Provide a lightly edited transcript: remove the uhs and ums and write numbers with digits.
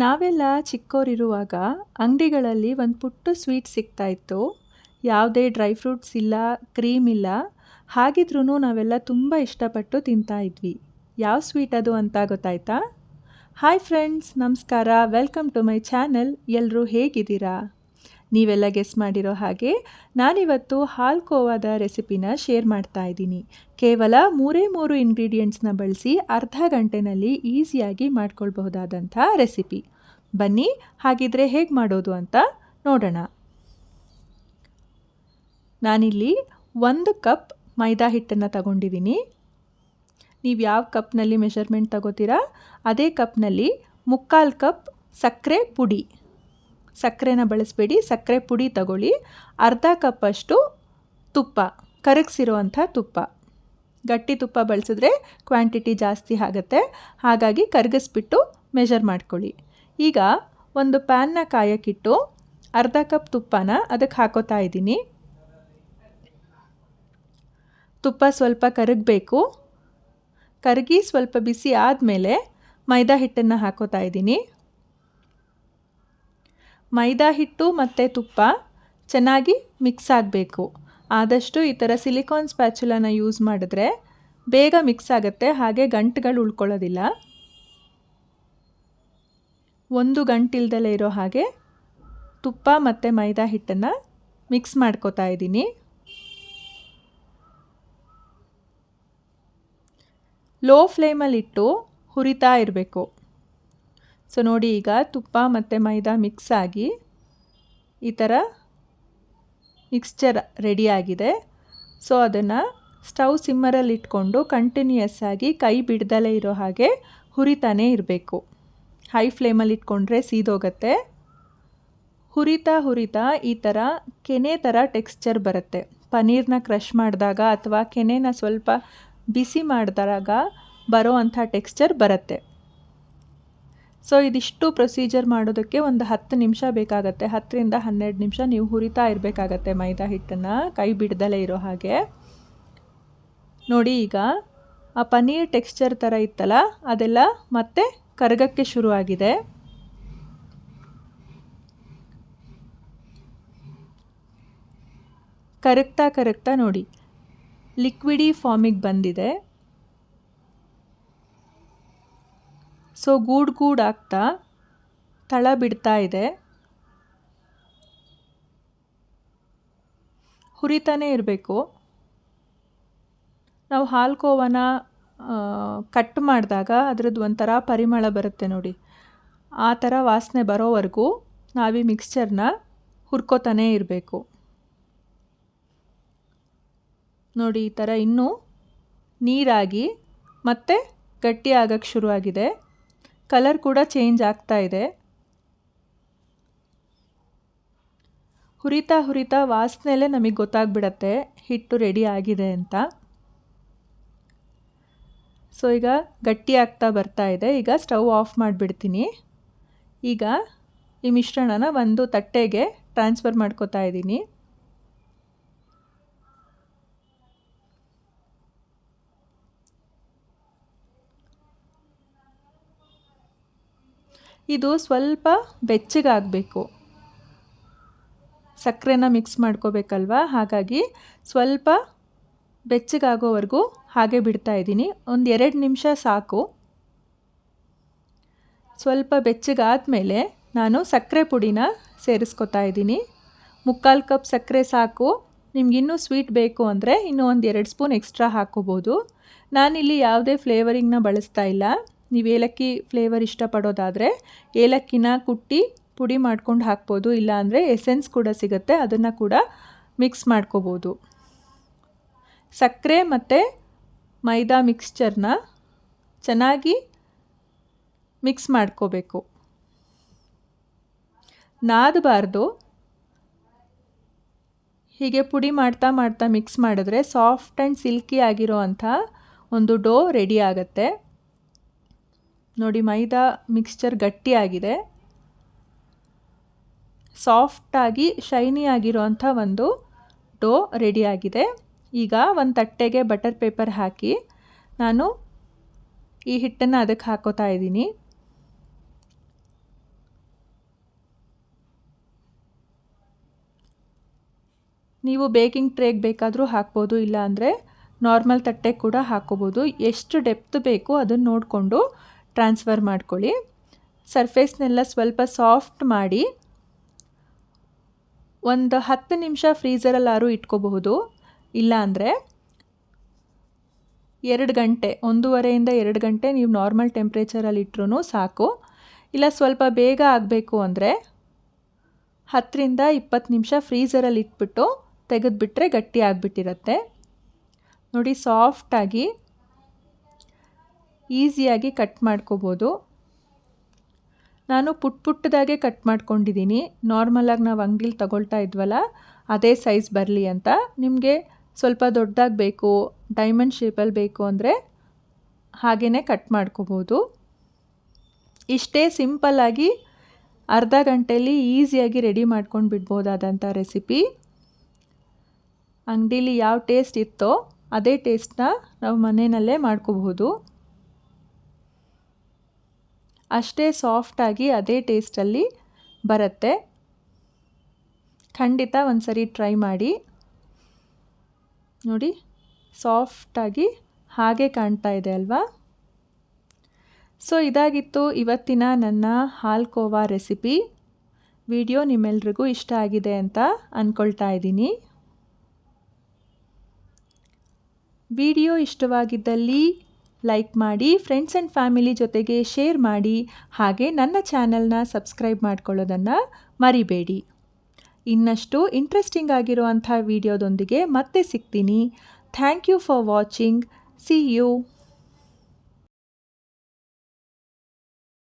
ನಾವೆಲ್ಲ ಚಿಕ್ಕವರಿರುವಾಗ ಅಂಗಡಿಗಳಲ್ಲಿ ಒಂದು ಪುಟ್ಟ ಸ್ವೀಟ್ ಸಿಗ್ತಾಯಿತ್ತು. ಯಾವುದೇ ಡ್ರೈ ಫ್ರೂಟ್ಸ್ ಇಲ್ಲ, ಕ್ರೀಮ್ ಇಲ್ಲ. ಹಾಗಿದ್ರೂ ನಾವೆಲ್ಲ ತುಂಬ ಇಷ್ಟಪಟ್ಟು ತಿಂತಾ ಇದ್ವಿ. ಯಾವ ಸ್ವೀಟ್ ಅದು ಅಂತ ಗೊತ್ತಾಯ್ತಾ? ಹಾಯ್ ಫ್ರೆಂಡ್ಸ್, ನಮಸ್ಕಾರ. Welcome to my channel. ಎಲ್ಲರೂ ಹೇಗಿದ್ದೀರಾ? ನೀವೆಲ್ಲ ಗೆಸ್ ಮಾಡಿರೋ ಹಾಗೆ ನಾನಿವತ್ತು ಹಾಲ್ಕೋವಾದ ರೆಸಿಪಿನ ಶೇರ್ ಮಾಡ್ತಾ ಇದ್ದೀನಿ. ಕೇವಲ 3 ಇಂಗ್ರೀಡಿಯೆಂಟ್ಸ್ನ ಬಳಸಿ ಅರ್ಧ ಗಂಟೆನಲ್ಲಿ ಈಸಿಯಾಗಿ ಮಾಡ್ಕೊಳ್ಬಹುದಾದಂಥ ರೆಸಿಪಿ. ಬನ್ನಿ, ಹಾಗಿದ್ರೆ ಹೇಗೆ ಮಾಡೋದು ಅಂತ ನೋಡೋಣ. ನಾನಿಲ್ಲಿ 1 ಕಪ್ ಮೈದಾ ಹಿಟ್ಟನ್ನು ತಗೊಂಡಿದ್ದೀನಿ. ನೀವು ಯಾವ ಕಪ್ನಲ್ಲಿ ಮೆಷರ್ಮೆಂಟ್ ತಗೋತೀರಾ ಅದೇ ಕಪ್ನಲ್ಲಿ 3/4 ಕಪ್ ಸಕ್ಕರೆ ಪುಡಿ. ಸಕ್ಕರೆನ ಬಳಸಬೇಡಿ, ಸಕ್ಕರೆ ಪುಡಿ ತಗೊಳ್ಳಿ. ಅರ್ಧ ಕಪ್ಪಷ್ಟು ತುಪ್ಪ, ಕರಗಿಸಿರುವಂಥ ತುಪ್ಪ. ಗಟ್ಟಿ ತುಪ್ಪ ಬಳಸಿದ್ರೆ ಕ್ವಾಂಟಿಟಿ ಜಾಸ್ತಿ ಆಗುತ್ತೆ, ಹಾಗಾಗಿ ಕರಗಿಸ್ಬಿಟ್ಟು ಮೆಷರ್ ಮಾಡ್ಕೊಳ್ಳಿ. ಈಗ ಒಂದು ಪ್ಯಾನ್ನ ಕಾಯಕ್ಕಿಟ್ಟು ಅರ್ಧ ಕಪ್ ತುಪ್ಪನ ಅದಕ್ಕೆ ಹಾಕೋತಾ ಇದ್ದೀನಿ. ತುಪ್ಪ ಸ್ವಲ್ಪ ಕರಗಬೇಕು. ಕರಗಿ ಸ್ವಲ್ಪ ಬಿಸಿ ಆದಮೇಲೆ ಮೈದಾ ಹಿಟ್ಟನ್ನು ಹಾಕೋತಾ ಇದ್ದೀನಿ. ಮೈದಾ ಹಿಟ್ಟು ಮತ್ತು ತುಪ್ಪ ಚೆನ್ನಾಗಿ ಮಿಕ್ಸ್ ಆಗಬೇಕು. ಆದಷ್ಟು ಈ ಥರ ಸಿಲಿಕಾನ್ ಸ್ಪ್ಯಾಚುಲಾನ ಯೂಸ್ ಮಾಡಿದ್ರೆ ಬೇಗ ಮಿಕ್ಸ್ ಆಗುತ್ತೆ, ಹಾಗೆ ಗಂಟುಗಳು ಉಳ್ಕೊಳ್ಳೋದಿಲ್ಲ. ಒಂದು ಗಂಟಿಲ್ದಲೇ ಇರೋ ಹಾಗೆ ತುಪ್ಪ ಮತ್ತು ಮೈದಾ ಹಿಟ್ಟನ್ನು ಮಿಕ್ಸ್ ಮಾಡ್ಕೋತಾ ಇದ್ದೀನಿ. ಲೋ ಫ್ಲೇಮಲ್ಲಿಟ್ಟು ಹುರಿತಾ ಇರಬೇಕು. ಸೊ ನೋಡಿ, ಈಗ ತುಪ್ಪ ಮತ್ತು ಮೈದಾ ಮಿಕ್ಸ್ ಆಗಿ ಈ ಥರ ಮಿಕ್ಸ್ಚರ್ ರೆಡಿಯಾಗಿದೆ. ಸೊ ಅದನ್ನು ಸ್ಟವ್ ಸಿಮ್ಮರಲ್ಲಿ ಇಟ್ಕೊಂಡು ಕಂಟಿನ್ಯೂಯಸ್ ಆಗಿ ಕೈ ಬಿಡ್ದಲೇ ಇರೋ ಹಾಗೆ ಹುರಿತಾನೇ ಇರಬೇಕು. ಹೈ ಫ್ಲೇಮಲ್ಲಿ ಇಟ್ಕೊಂಡ್ರೆ ಸೀದೋಗುತ್ತೆ. ಹುರಿತಾ ಈ ಥರ ಕೆನೆ ಥರ ಟೆಕ್ಸ್ಚರ್ ಬರುತ್ತೆ. ಪನ್ನೀರ್ನ ಕ್ರಷ್ ಮಾಡಿದಾಗ ಅಥವಾ ಕೆನೆನ ಸ್ವಲ್ಪ ಬಿಸಿ ಮಾಡಿದಾಗ ಬರೋ ಅಂಥ ಟೆಕ್ಸ್ಚರ್ ಬರುತ್ತೆ. ಸೊ ಇದಿಷ್ಟು ಪ್ರೊಸೀಜರ್ ಮಾಡೋದಕ್ಕೆ ಒಂದು 10 ನಿಮಿಷ ಬೇಕಾಗತ್ತೆ. 10ರಿಂದ 12 ನಿಮಿಷ ನೀವು ಹುರಿತಾ ಇರಬೇಕಾಗತ್ತೆ ಮೈದಾ ಹಿಟ್ಟನ್ನು, ಕೈ ಬಿಡ್ದಲೇ ಇರೋ ಹಾಗೆ. ನೋಡಿ, ಈಗ ಆ ಪನ್ನೀರ್ ಟೆಕ್ಸ್ಚರ್ ಥರ ಇತ್ತಲ್ಲ, ಅದೆಲ್ಲ ಮತ್ತೆ ಕರಗಕ್ಕೆ ಶುರುವಾಗಿದೆ. ಕರಗ್ತಾ ನೋಡಿ ಲಿಕ್ವಿಡಿ ಫಾರ್ಮಿಗೆ ಬಂದಿದೆ. ಸೊ ಗೂಡ್ ಆಗ್ತಾ ತಳ ಬಿಡ್ತಾ ಇದೆ. ಹುರಿತಾನೇ ಇರಬೇಕು. ನಾವು ಹಾಲ್ಕೋವನ ಕಟ್ ಮಾಡಿದಾಗ ಅದರದ್ದು ಒಂಥರ ಪರಿಮಳ ಬರುತ್ತೆ ನೋಡಿ, ಆ ಥರ ವಾಸನೆ ಬರೋವರೆಗೂ ನಾವೀ ಮಿಕ್ಸ್ಚರ್ನ ಹುರ್ಕೋತಾನೇ ಇರಬೇಕು. ನೋಡಿ, ಈ ಥರ ಇನ್ನೂ ನೀರಾಗಿ ಮತ್ತೆ ಗಟ್ಟಿ ಆಗಕ್ಕೆ ಶುರುವಾಗಿದೆ. ಕಲರ್ ಕೂಡ ಚೇಂಜ್ ಆಗ್ತಾ ಇದೆ. ಹುರಿತಾ ವಾಸನೆಯಲ್ಲೇ ನಮಗೆ ಗೊತ್ತಾಗ್ಬಿಡತ್ತೆ ಹಿಟ್ಟು ರೆಡಿ ಆಗಿದೆ ಅಂತ. ಸೊ ಈಗ ಗಟ್ಟಿ ಆಗ್ತಾ ಬರ್ತಾ ಇದೆ. ಈಗ ಸ್ಟವ್ ಆಫ್ ಮಾಡಿಬಿಡ್ತೀನಿ. ಈಗ ಈ ಮಿಶ್ರಣನ ಒಂದು ತಟ್ಟೆಗೆ ಟ್ರಾನ್ಸ್ಫರ್ ಮಾಡ್ಕೋತಾ ಇದ್ದೀನಿ. ಇದು ಸ್ವಲ್ಪ ಬೆಚ್ಚಗಾಗಬೇಕು. ಸಕ್ಕರೆನ ಮಿಕ್ಸ್ ಮಾಡ್ಕೋಬೇಕಲ್ವ, ಹಾಗಾಗಿ ಸ್ವಲ್ಪ ಬೆಚ್ಚಗಾಗೋವರೆಗೂ ಹಾಗೆ ಬಿಡ್ತಾ ಇದ್ದೀನಿ. ಒಂದು 2 ನಿಮಿಷ ಸಾಕು. ಸ್ವಲ್ಪ ಬೆಚ್ಚಗಾದಮೇಲೆ ನಾನು ಸಕ್ಕರೆ ಪುಡಿನ ಸೇರಿಸ್ಕೊತಾ ಇದ್ದೀನಿ. 3/4 ಕಪ್ ಸಕ್ಕರೆ ಸಾಕು. ನಿಮಗಿನ್ನೂ ಸ್ವೀಟ್ ಬೇಕು ಅಂದರೆ ಇನ್ನೂ ಒಂದು 2 ಸ್ಪೂನ್ ಎಕ್ಸ್ಟ್ರಾ ಹಾಕ್ಕೋಬೋದು. ನಾನಿಲ್ಲಿ ಯಾವುದೇ ಫ್ಲೇವರಿಂಗ್ನ ಬಳಸ್ತಾ ಇಲ್ಲ. ನೀವು ಏಲಕ್ಕಿ ಫ್ಲೇವರ್ ಇಷ್ಟಪಡೋದಾದರೆ ಏಲಕ್ಕಿನ ಕುಟ್ಟಿ ಪುಡಿ ಮಾಡ್ಕೊಂಡು ಹಾಕ್ಬೋದು, ಇಲ್ಲಾಂದರೆ ಎಸೆನ್ಸ್ ಕೂಡ ಸಿಗುತ್ತೆ, ಅದನ್ನು ಕೂಡ ಮಿಕ್ಸ್ ಮಾಡ್ಕೋಬೋದು. ಸಕ್ಕರೆ ಮತ್ತು ಮೈದಾ ಮಿಕ್ಸ್ಚರ್ನ ಚೆನ್ನಾಗಿ ಮಿಕ್ಸ್ ಮಾಡ್ಕೋಬೇಕು. ನಾದಬಾರ್ದು. ಹೀಗೆ ಪುಡಿ ಮಾಡ್ತಾ ಮಿಕ್ಸ್ ಮಾಡಿದ್ರೆ ಸಾಫ್ಟ್ ಆ್ಯಂಡ್ ಸಿಲ್ಕಿ ಆಗಿರೋ ಅಂಥ ಒಂದು ಡೋ ರೆಡಿ ಆಗುತ್ತೆ. ನೋಡಿ, ಮೈದಾ ಮಿಕ್ಸ್ಚರ್ ಗಟ್ಟಿಯಾಗಿದೆ. ಸಾಫ್ಟಾಗಿ ಶೈನಿ ಆಗಿರೋವಂಥ ಒಂದು ಡೋ ರೆಡಿಯಾಗಿದೆ. ಈಗ ಒಂದು ತಟ್ಟೆಗೆ ಬಟರ್ ಪೇಪರ್ ಹಾಕಿ ನಾನು ಈ ಹಿಟ್ಟನ್ನು ಅದಕ್ಕೆ ಹಾಕೋತಾ ಇದ್ದೀನಿ. ನೀವು ಬೇಕಿಂಗ್ ಟ್ರೇಗೆ ಬೇಕಾದರೂ ಹಾಕ್ಬೋದು, ಇಲ್ಲ ಅಂದರೆ ನಾರ್ಮಲ್ ತಟ್ಟೆ ಕೂಡ ಹಾಕ್ಕೋಬೋದು. ಎಷ್ಟು ಡೆಪ್ತ್ ಬೇಕು ಅದನ್ನು ನೋಡಿಕೊಂಡು ಟ್ರಾನ್ಸ್ಫರ್ ಮಾಡ್ಕೊಳ್ಳಿ. ಸರ್ಫೇಸ್ನೆಲ್ಲ ಸ್ವಲ್ಪ ಸಾಫ್ಟ್ ಮಾಡಿ ಒಂದು 10 ನಿಮಿಷ ಫ್ರೀಝರಲ್ಲಾದ್ರೂ ಇಟ್ಕೋಬಹುದು. ಇಲ್ಲ ಅಂದರೆ 2 ಗಂಟೆ, 1.5 ಇಂದ 2 ಗಂಟೆ ನೀವು ನಾರ್ಮಲ್ ಟೆಂಪ್ರೇಚರಲ್ಲಿ ಇಟ್ಟರೂ ಸಾಕು. ಇಲ್ಲ ಸ್ವಲ್ಪ ಬೇಗ ಆಗಬೇಕು ಅಂದರೆ 10 ರಿಂದ 20 ನಿಮಿಷ ಫ್ರೀಝರಲ್ಲಿ ಇಟ್ಬಿಟ್ಟು ತೆಗೆದುಬಿಟ್ರೆ ಗಟ್ಟಿ ಆಗಿಬಿಟ್ಟಿರುತ್ತೆ. ನೋಡಿ, ಸಾಫ್ಟಾಗಿ ಈಸಿಯಾಗಿ ಕಟ್ ಮಾಡ್ಕೋಬೋದು. ನಾನು ಪುಟ್ಟದಾಗೆ ಕಟ್ ಮಾಡ್ಕೊಂಡಿದ್ದೀನಿ. ನಾರ್ಮಲಾಗಿ ನಾವು ಅಂಗಡಿಲಿ ತಗೊಳ್ತಾ ಇದ್ವಲ್ಲ ಅದೇ ಸೈಜ್ ಬರಲಿ ಅಂತ. ನಿಮಗೆ ಸ್ವಲ್ಪ ದೊಡ್ಡದಾಗಿ ಬೇಕು, ಡೈಮಂಡ್ ಶೇಪಲ್ಲಿ ಬೇಕು ಅಂದರೆ ಹಾಗೇ ಕಟ್ ಮಾಡ್ಕೋಬೋದು. ಇಷ್ಟೇ ಸಿಂಪಲ್ಲಾಗಿ ಅರ್ಧ ಗಂಟೆಯಲ್ಲಿ ಈಸಿಯಾಗಿ ರೆಡಿ ಮಾಡ್ಕೊಂಡು ಬಿಡ್ಬೋದಾದಂಥ ರೆಸಿಪಿ. ಅಂಗಡೀಲಿ ಯಾವ ಟೇಸ್ಟ್ ಇತ್ತೋ ಅದೇ ಟೇಸ್ಟ್ನ ನಾವು ಮನೆಯಲ್ಲೇ ಮಾಡ್ಕೋಬಹುದು. ಅಷ್ಟೇ ಸಾಫ್ಟಾಗಿ ಅದೇ ಟೇಸ್ಟಲ್ಲಿ ಬರುತ್ತೆ. ಖಂಡಿತ ಒಂದು ಸರಿ ಟ್ರೈ ಮಾಡಿ. ನೋಡಿ, ಸಾಫ್ಟಾಗಿ ಹಾಗೆ ಕಾಣ್ತಾ ಇದೆ ಅಲ್ವಾ? ಸೊ ಇದಾಗಿತ್ತು ಇವತ್ತಿನ ನನ್ನ ಹಾಲ್ಕೋವಾ ರೆಸಿಪಿ. ವಿಡಿಯೋ ನಿಮ್ಮೆಲ್ರಿಗೂ ಇಷ್ಟ ಆಗಿದೆ ಅಂತ ಅಂದ್ಕೊಳ್ತಾ ಇದ್ದೀನಿ. ವಿಡಿಯೋ ಇಷ್ಟವಾಗಿದ್ದಲ್ಲಿ ಲೈಕ್ ಮಾಡಿ, ಫ್ರೆಂಡ್ಸ್ ಆ್ಯಂಡ್ ಫ್ಯಾಮಿಲಿ ಜೊತೆಗೆ ಶೇರ್ ಮಾಡಿ, ಹಾಗೆ ನನ್ನ ಚಾನಲ್ನ ಸಬ್ಸ್ಕ್ರೈಬ್ ಮಾಡ್ಕೊಳ್ಳೋದನ್ನು ಮರಿಬೇಡಿ. ಇನ್ನಷ್ಟು ಇಂಟ್ರೆಸ್ಟಿಂಗ್ ಆಗಿರುವಂಥ ವಿಡಿಯೋದೊಂದಿಗೆ ಮತ್ತೆ ಸಿಗ್ತೀನಿ. Thank you for watching. See you.